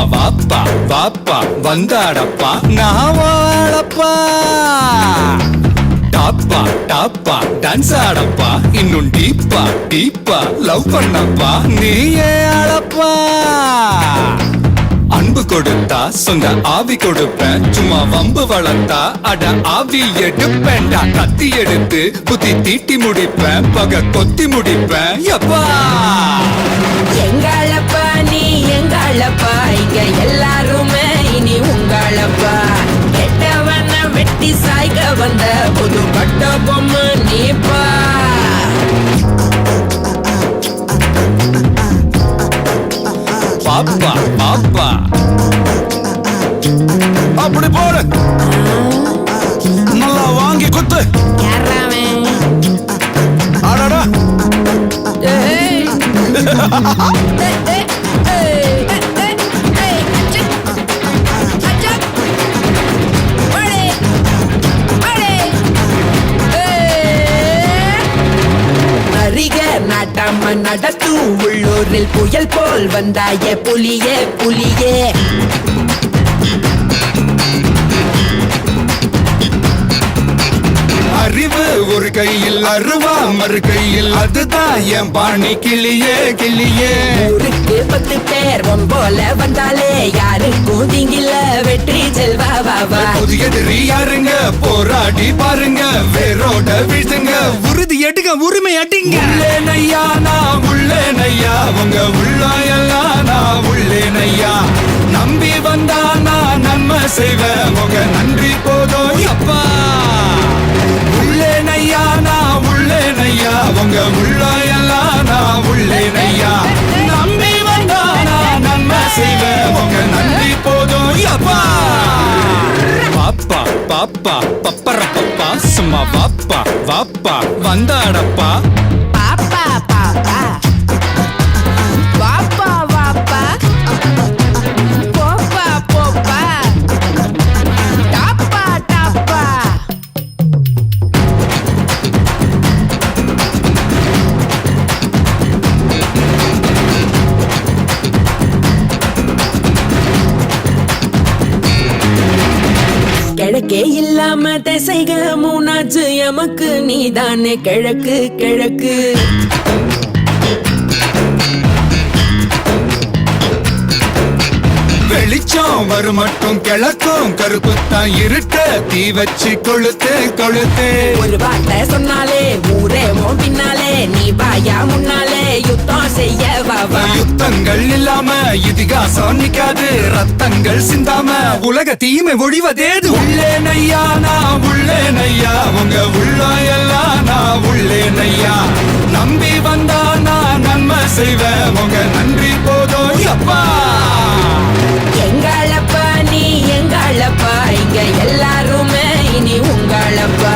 சும்மா வாப்பா வாப்பா வந்தாடப்பா நான் வாழப்பா டாப்பா டாப்பா டான்ஸ் ஆடப்பா இன்னும் டீப்பா டீப்பா லவ் பண்ணப்பா நீயே ஆளப்பா அன்பு கொடுத்தா சொந்த ஆவி கொடுப்பேன் சும்மா வம்பு வளர்த்தா அட ஆவி எடுப்பேன்டா கத்தி எடுத்து புத்தி தீட்டி முடிப்பேன் பக கொத்தி முடிப்பேன் எப்பா எங்களப்பா நீ எங்களப்பா இங்க எல்லாருமே இனி உங்களப்பா கெட்டவன வெட்டி சாய்க்க வந்த புது பட்ட பொம்மை நீப்பா பாப்பா பாப்பா அப்படி போடு நல்லா வாங்கி குத்து அடடா நாட்டாம நடத்தும் உள்ளூரில் புயல் போல் வந்தாய புலியே புலியே அறிவு ஒரு கையில் அருவா மறு கையில் அதுதான் என் பாணி கிளியே கிளியே ஊருக்கு 10 பேர் போல வந்தாலே யாருக்கும் திங்கில வெற்றி செல்வா வாவா புதிய எதிரி யாருங்க போராடி பாருங்க வேரோட வீழ்த்துங்க உறுதி எடுங்க உரிமை அடிங்க உள்ளே நையா நான் உள்ளே நையா உங்க உள்ளாயெல்லாம் நான் உள்ளே நையா நம்பி வந்தா நான் நன்மை செய்வேன் உங்க நன்றி போதும் அப்பா உள்ளே நையா நான் உள்ளே நையா உங்க உள்ளாயெல்லாம் நான் உள்ளே நையா நம்பி வந்தா நான் நன்மை செய்வேன் உங்க நன்றி போதும் அப்பா பாப்பா பாப்பா பப்பர பப்பா சும்மா வாப்பா வாப்பா வந்தாடப்பா பாப்பா பாப்பா வாப்பா வாப்பா போப்பா போப்பா டாப்பா டாப்பா கிழக்கே இல்லாம திசைக மூணாச்சு எமக்கு நீதானே கிழக்கு கிழக்கு வெளிச்சம் வரும் மட்டும் கிழக்கும் கருப்புத்தான் இருட்ட தீ வச்சு கொளுத்து கொளுத்து ஒரு வார்த்தை சொன்னாலே ஊரே பின்னாலே நீ வாயா முன்னாலே யுத்தம் செய்ய வாவா யுத்தங்கள் இல்லாம இதிகாசம் நிக்காது ரத்தங்கள் சிந்தாம உலக தீமை ஒழிவதேது உள்ளே நையா நான் உள்ளே நையா உங்க உள்ளாயெல்லாம் நான் உள்ளே நையா நம்பி வந்தா நான் நன்மை செய்வேன் உங்க நன்றி போதும் அப்பா எங்களப்பா நீ எங்களப்பா இங்க எல்லாருமே இனி உங்களப்பா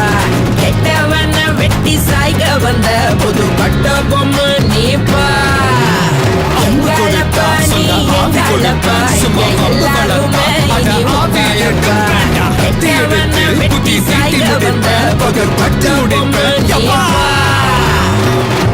கெட்டவன வெட்டி சாய்க்க வந்த புது பட்ட பொம்மை நீப்பா எங்களப்பா நீ எங்களப்பா இங்க எல்லாருமே இனி உங்களப்பா கெட்டவன வெட்டி சாய்க்க வந்த புது பட்ட பொம்மை நீப்பா